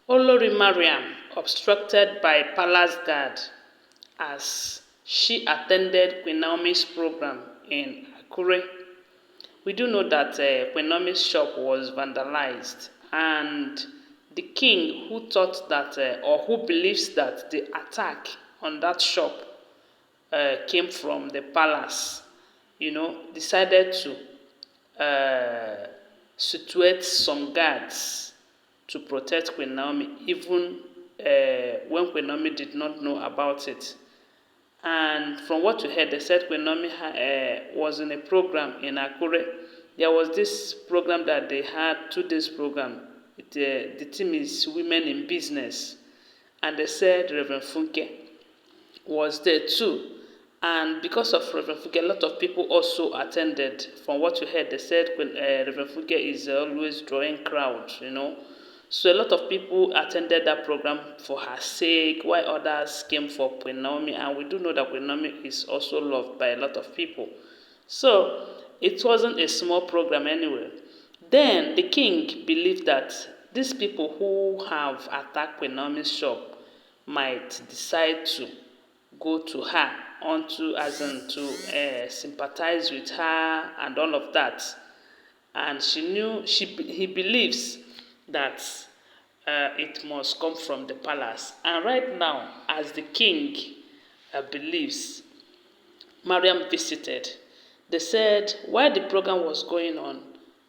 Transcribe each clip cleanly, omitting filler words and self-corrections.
Olori Mariam obstructed by palace guard as she attended Queen Naomi's program in Akure. We do know that Queen Naomi's shop was vandalized, and the king, who thought that or who believes that the attack on that shop came from the palace, decided to situate some guards to protect Queen Naomi, even when Queen Naomi did not know about it. And from what we heard, they said Queen Naomi was in a program in Akure. There was this program that they had, 2 days program. The theme is Women in Business. And they said Reverend Funke was there too. And because of Reverend Funke, a lot of people also attended. From what we heard, they said Reverend Funke is always drawing crowds, So a lot of people attended that program for her sake, while others came for Queen Naomi. And we do know that Queen Naomi is also loved by a lot of people. So it wasn't a small program anyway. Then the king believed that these people who have attacked Queen Naomi's shop might decide to go to her to sympathize with her and all of that. And he believes that it must come from the palace. And right now, as the king believes, Mariam visited. They said while the program was going on,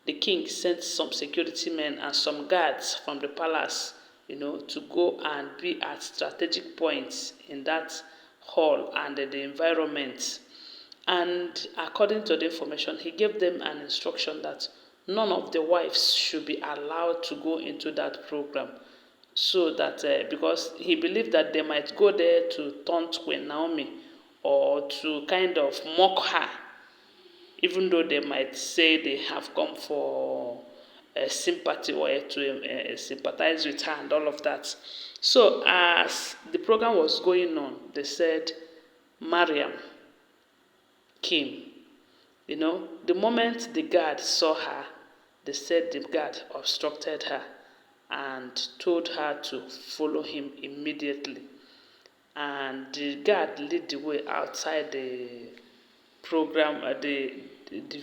the king sent some security men and some guards from the palace, to go and be at strategic points in that hall and the environment. And according to the information, he gave them an instruction that none of the wives should be allowed to go into that program. So that, because he believed that they might go there to taunt Queen Naomi or to kind of mock her, even though they might say they have come for sympathy or to sympathize with her and all of that. So as the program was going on, they said Mariam came. The moment the guard saw her, they said the guard obstructed her and told her to follow him immediately. And the guard led the way outside the program, the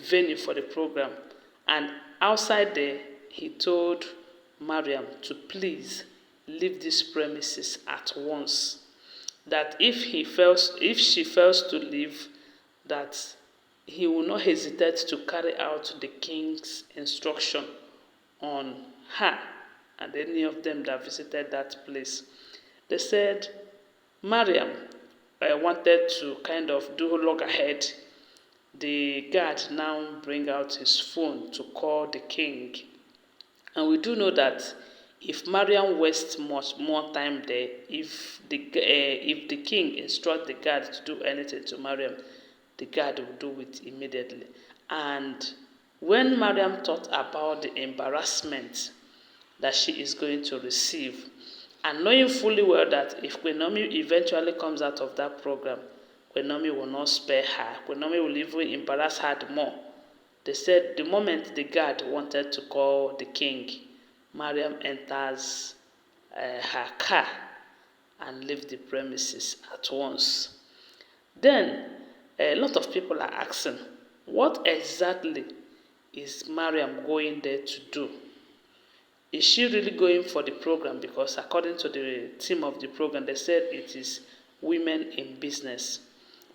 venue for the program. And outside there, he told Mariam to please leave these premises at once. That if she fails to leave, that he will not hesitate to carry out the king's instruction on her and any of them that visited that place. They said Mariam wanted to kind of do loggerhead. The guard now bring out his phone to call the king. And we do know that if Mariam wastes much more time there, if the king instructs the guard to do anything to Mariam, the guard will do it immediately. And when Mariam thought about the embarrassment that she is going to receive, and knowing fully well that if Queen Naomi eventually comes out of that program, Queen Naomi will not spare her. Queen Naomi will even embarrass her more. They said the moment the guard wanted to call the king, Mariam enters her car and leaves the premises at once. Then a lot of people are asking, what exactly is Mariam going there to do? Is she really going for the program? Because according to the theme of the program, they said it is Women in Business.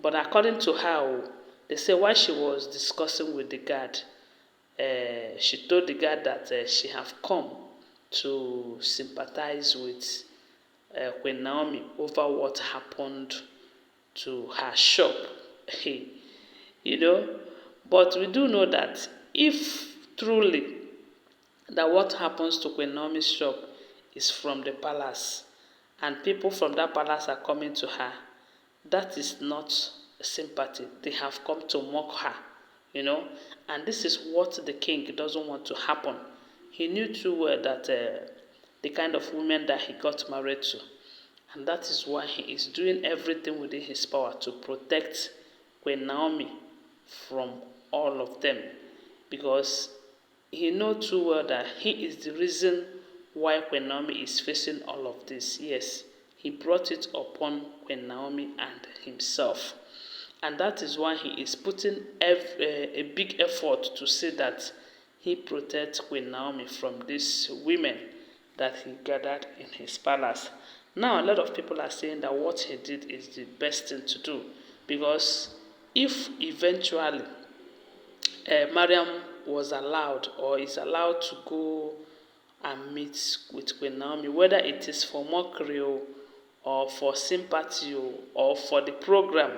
But according to her, they say while she was discussing with the guard, she told the guard that she have come to sympathize with Queen Naomi over what happened to her shop. But we do know that if truly that what happens to Queen Naomi's shop is from the palace and people from that palace are coming to her, that is not sympathy. They have come to mock her, and this is what the king doesn't want to happen. He knew too well that the kind of women that he got married to, and that is why he is doing everything within his power to protect Queen Naomi from all of them, because he knows too well that he is the reason why Queen Naomi is facing all of this. Yes, he brought it upon Queen Naomi and himself. And that is why he is putting a big effort to see that he protects Queen Naomi from these women that he gathered in his palace. Now, a lot of people are saying that what he did is the best thing to do, because if eventually Mariam was allowed or is allowed to go and meet with Queen Naomi, whether it is for mockery or for sympathy or for the program,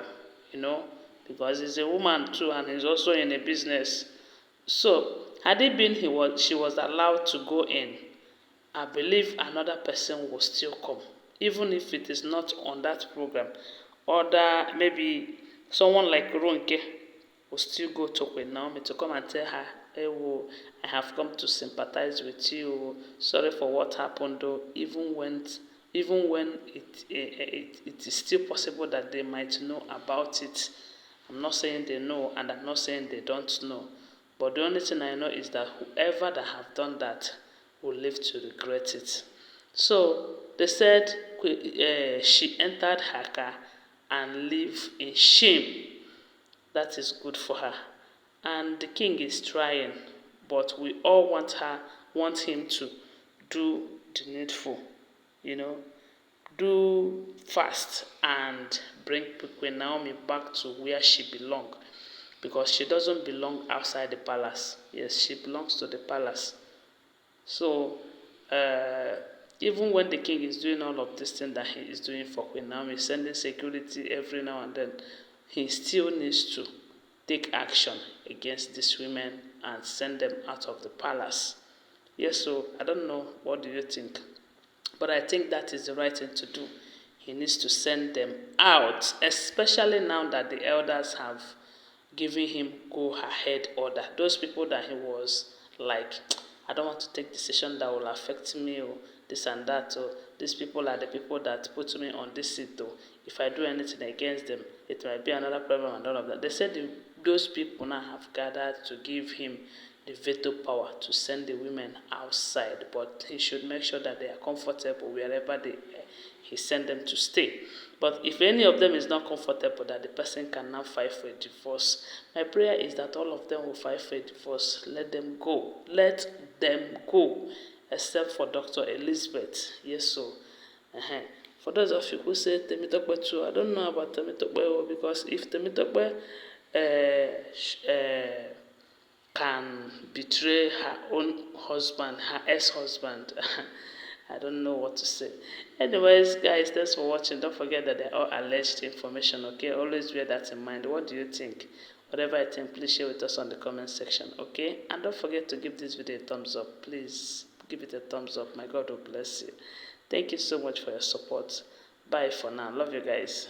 because he's a woman too and he's also in a business. So, had it been she was allowed to go in, I believe another person will still come, even if it is not on that program. Other, maybe someone like Ronke will still go to Queen Naomi to come and tell her, hey, I have come to sympathize with you. Sorry for what happened, though. Even when it is still possible that they might know about it. I'm not saying they know, and I'm not saying they don't know. But the only thing I know is that whoever that have done that will live to regret it. So they said she entered her car and lived in shame. That is good for her. And the king is trying, but we all want him to do the needful, do fast and bring Queen Naomi back to where she belongs, because she doesn't belong outside the palace. Yes, she belongs to the palace. So, even when the king is doing all of this thing that he is doing for Queen Naomi, sending security every now and then, he still needs to take action against these women and send them out of the palace. Yes, so I don't know, what do you think? But I think that is the right thing to do. He needs to send them out, especially now that the elders have given him go-ahead order. Those people that he was like, I don't want to take decision that will affect me, or this and that, or these people are the people that put me on this seat, or if I do anything against them, it might be another problem and all of that. They said those people now have gathered to give him the veto power to send the women outside, but he should make sure that they are comfortable wherever he sent them to stay. But if any of them is not comfortable, that the person can now file for a divorce. My prayer is that all of them will file for a divorce. Let them go. Let them go. Except for Dr. Elizabeth. Yes, so. For those of you who say Temitope too, I don't know about Temitope, because if Temitope can betray her own husband, her ex-husband, I don't know what to say. Anyways, guys, thanks for watching. Don't forget that they're all alleged information, okay? Always bear that in mind. What do you think? Whatever I think, please share with us on the comment section, okay? And don't forget to give this video a thumbs up. Please give it a thumbs up. My God will bless you. Thank you so much for your support. Bye for now. Love you guys.